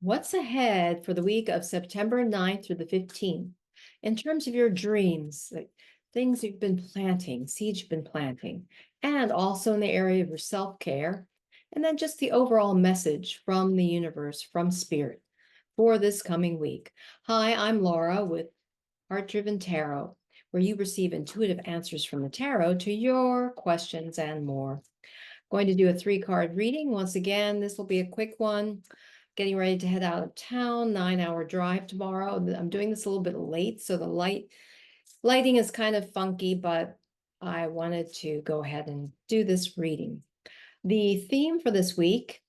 What's ahead for the week of September 9th through the 15th in terms of your dreams, like things you've been planting, seeds you've been planting, and also in the area of your self-care, and then just the overall message from the universe, from spirit for this coming week. Hi, I'm Laura with Heartdriven Tarot, where you receive intuitive answers from the tarot to your questions and more. Going to do a 3-card reading. Once again, this will be a quick one. Getting ready to head out of town, 9-hour drive tomorrow. I'm doing this a little bit late, so the lighting is kind of funky, but I wanted to go ahead and do this reading. The theme for this week,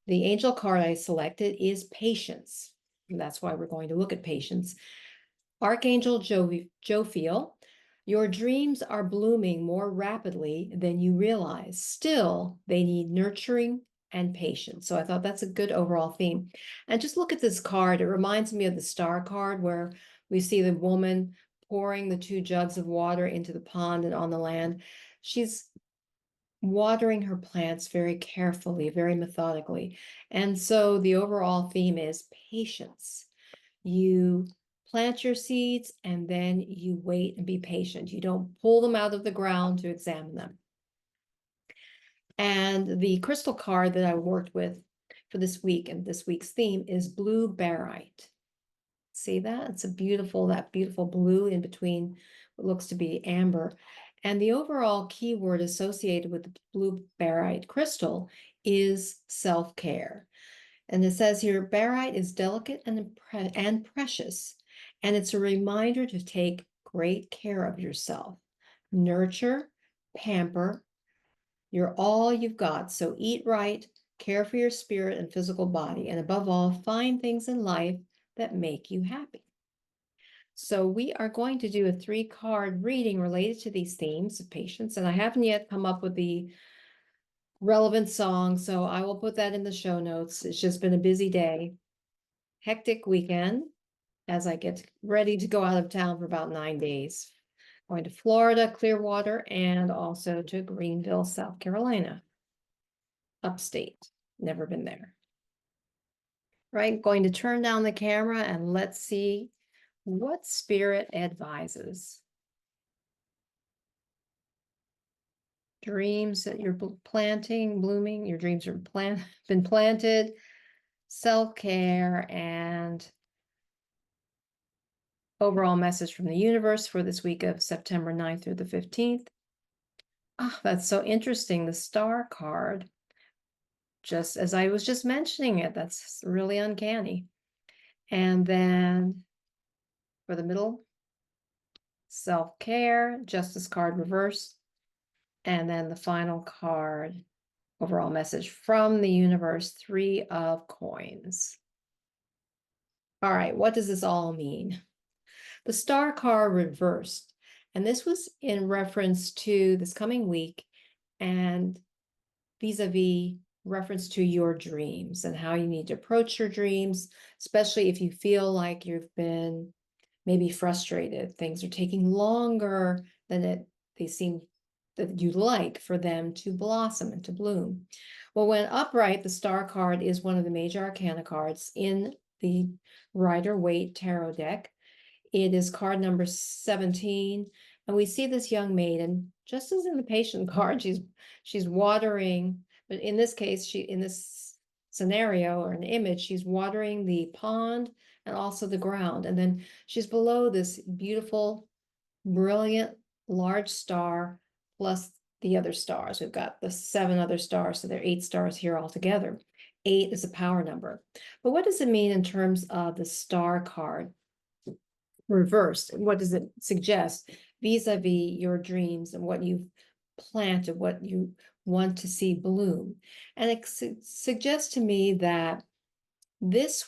the angel card I selected is patience. And that's why we're going to look at patience. Archangel Jophiel, your dreams are blooming more rapidly than you realize. Still, they need nurturing and patience. So I thought that's a good overall theme. And just look at this card. It reminds me of the star card where we see the woman pouring the 2 jugs of water into the pond and on the land. She's watering her plants very carefully, very methodically. And so the overall theme is patience. You plant your seeds and then you wait and be patient. You don't pull them out of the ground to examine them. And the crystal card that I worked with for this week and this week's theme is blue barite. See that? It's that beautiful blue in between what looks to be amber. And the overall keyword associated with the blue barite crystal is self-care. And it says here, barite is delicate and precious, and it's a reminder to take great care of yourself. Nurture, pamper, you're all you've got. So eat right, care for your spirit and physical body, and above all, find things in life that make you happy. So we are going to do a 3-card reading related to these themes of patience, and I haven't yet come up with the relevant song, so I will put that in the show notes. It's just been a busy day, hectic weekend as I get ready to go out of town for about 9 days. Going to Florida, Clearwater, and also to Greenville, South Carolina, upstate. Never been there. Right, going to turn down the camera and let's see what spirit advises. Dreams that you're planting, blooming, your dreams are been planted, self-care, and overall message from the universe for this week of September 9th through the 15th. Oh, that's so interesting. The star card, just as I was just mentioning it, that's really uncanny. And then for the middle, self-care, justice card reversed. And then the final card, overall message from the universe, 3 of coins. All right, what does this all mean? The star card reversed, and this was in reference to this coming week and vis-a-vis reference to your dreams and how you need to approach your dreams, especially if you feel like you've been maybe frustrated. Things are taking longer than they seem that you'd like for them to blossom and to bloom. Well, when upright, the star card is one of the major arcana cards in the Rider-Waite tarot deck. It is card number 17, and we see this young maiden, just as in the patient card, she's watering, but in this case, in this scenario or an image, she's watering the pond and also the ground, and then she's below this beautiful, brilliant, large star, plus the other stars. We've got the 7 other stars, so there are 8 stars here altogether. 8 is a power number. But what does it mean in terms of the star card reversed? What does it suggest vis-a-vis your dreams and what you've planted, what you want to see bloom? And it suggests to me that this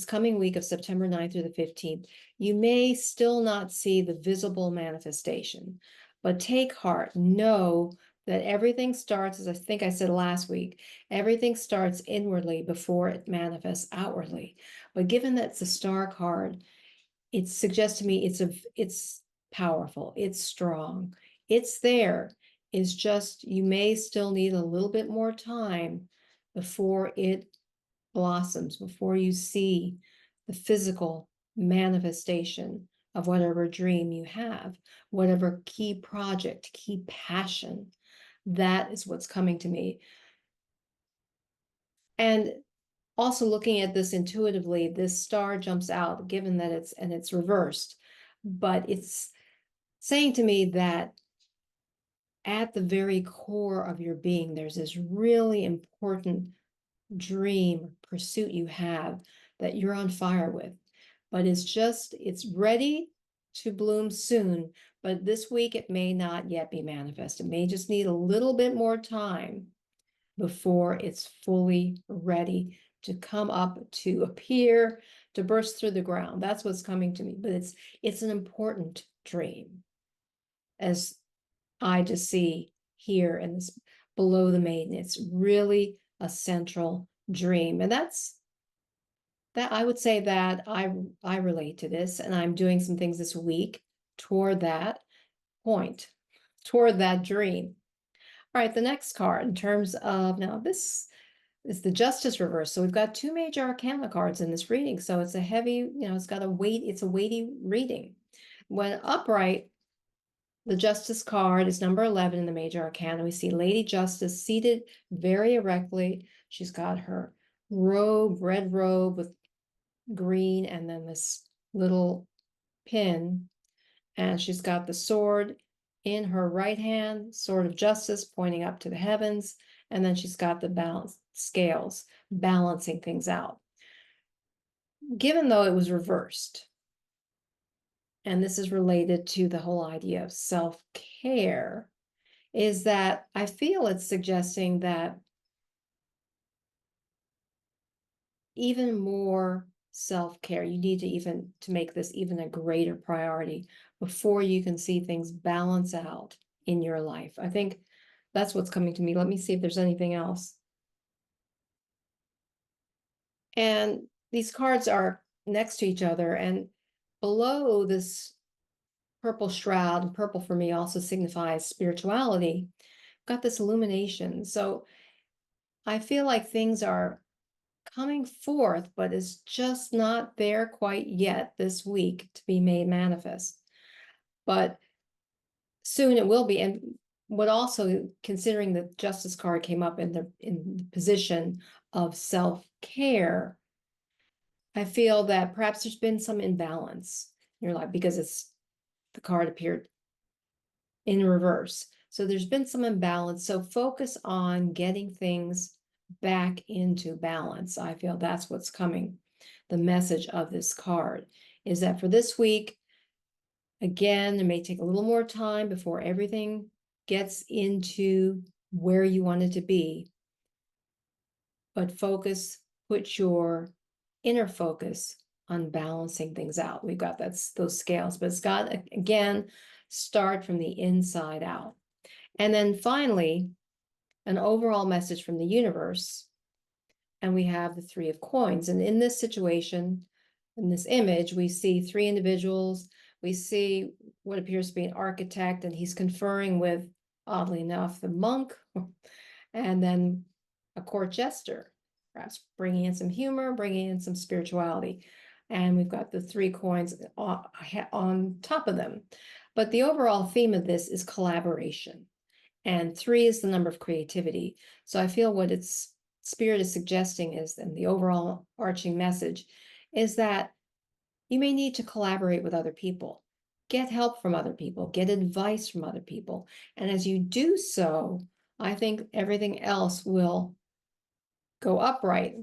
coming week of September 9th through the 15th, you may still not see the visible manifestation, but take heart. Know that everything starts, as I think I said last week, everything starts inwardly before it manifests outwardly. But given that it's a star card, it suggests to me it's powerful, it's strong, it's there. It's just you may still need a little bit more time before it blossoms, before you see the physical manifestation of whatever dream you have, whatever key project, key passion, that is what's coming to me. And also looking at this intuitively, this star jumps out, given that it's reversed, but it's saying to me that at the very core of your being, there's this really important dream, pursuit you have that you're on fire with, but it's ready to bloom soon. But this week, it may not yet be manifest. It may just need a little bit more time before it's fully ready to come up, to appear, to burst through the ground. That's what's coming to me. But it's an important dream, as I just see here in this below the maiden. It's really a central dream. And that I would say that I relate to this, and I'm doing some things this week toward that point, toward that dream. All right, the next card in terms of, now this is the Justice reverse. So we've got two major arcana cards in this reading. So it's a heavy, it's got a weight, it's a weighty reading. When upright, the Justice card is number 11 in the major arcana. We see Lady Justice seated very erectly. She's got her robe, red robe with green, and then this little pin. And she's got the sword in her right hand, sword of justice pointing up to the heavens. And then she's got the balance scales balancing things out. Given though it was reversed, and this is related to the whole idea of self-care, is that I feel it's suggesting that even more self-care, you need to make this even a greater priority before you can see things balance out in your life. I think that's what's coming to me. Let me see if there's anything else. And these cards are next to each other, and below this purple shroud, and purple for me also signifies spirituality, got this illumination. So I feel like things are coming forth, but is just not there quite yet this week to be made manifest. But soon it will be. And what also, considering the Justice card came up in the position of self-care, I feel that perhaps there's been some imbalance in your life because the card appeared in reverse. So there's been some imbalance. So focus on getting things back into balance. I feel that's what's coming. The message of this card is that for this week, again, it may take a little more time before everything gets into where you want it to be. But put your inner focus on balancing things out. We've got those scales, but it's got, again, start from the inside out. And then finally, an overall message from the universe. And we have the Three of Coins. And in this situation, in this image, we see three individuals. We see what appears to be an architect, and he's conferring with, oddly enough, the monk, and then a court jester, perhaps bringing in some humor, bringing in some spirituality. And we've got the three coins on top of them. But the overall theme of this is collaboration. And 3 is the number of creativity. So I feel what its spirit is suggesting is, and the overall arching message, is that you may need to collaborate with other people, get help from other people, get advice from other people. And as you do so, I think everything else will go upright,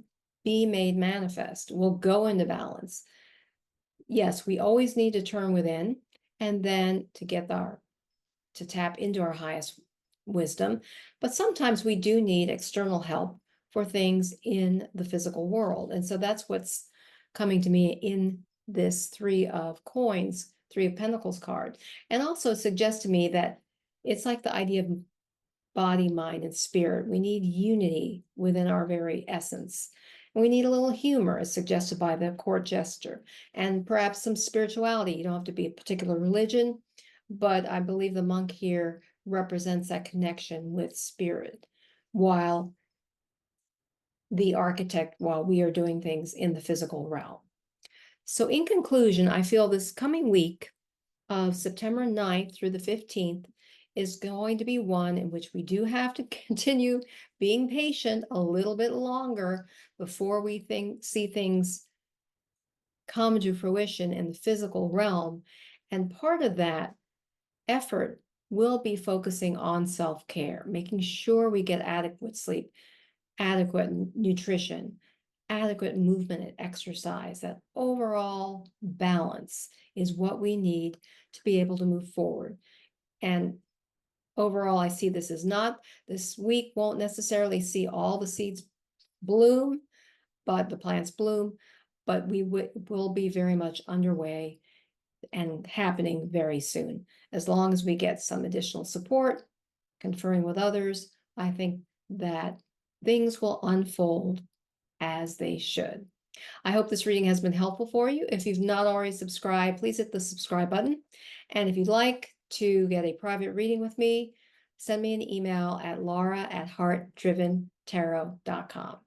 be made manifest, will go into balance. Yes, we always need to turn within, and then to tap into our highest wisdom. But sometimes we do need external help for things in the physical world. And so that's what's coming to me in this Three of Coins, Three of Pentacles card. And also suggests to me that it's like the idea of body, mind, and spirit. We need unity within our very essence. And we need a little humor, as suggested by the court jester, and perhaps some spirituality. You don't have to be a particular religion, but I believe the monk here represents that connection with spirit, while the architect while we are doing things in the physical realm. So in conclusion, I feel this coming week of September 9th through the 15th is going to be one in which we do have to continue being patient a little bit longer before we see things come to fruition in the physical realm. And part of that effort will be focusing on self-care, making sure we get adequate sleep, adequate nutrition, adequate movement and exercise. That overall balance is what we need to be able to move forward. And overall, I see this as this week won't necessarily see all the seeds bloom, but the plants bloom, but we will be very much underway and happening very soon. As long as we get some additional support, conferring with others, I think that things will unfold as they should. I hope this reading has been helpful for you. If you've not already subscribed, please hit the subscribe button. And if you'd like to get a private reading with me, send me an email at laura@heartdriventarot.com.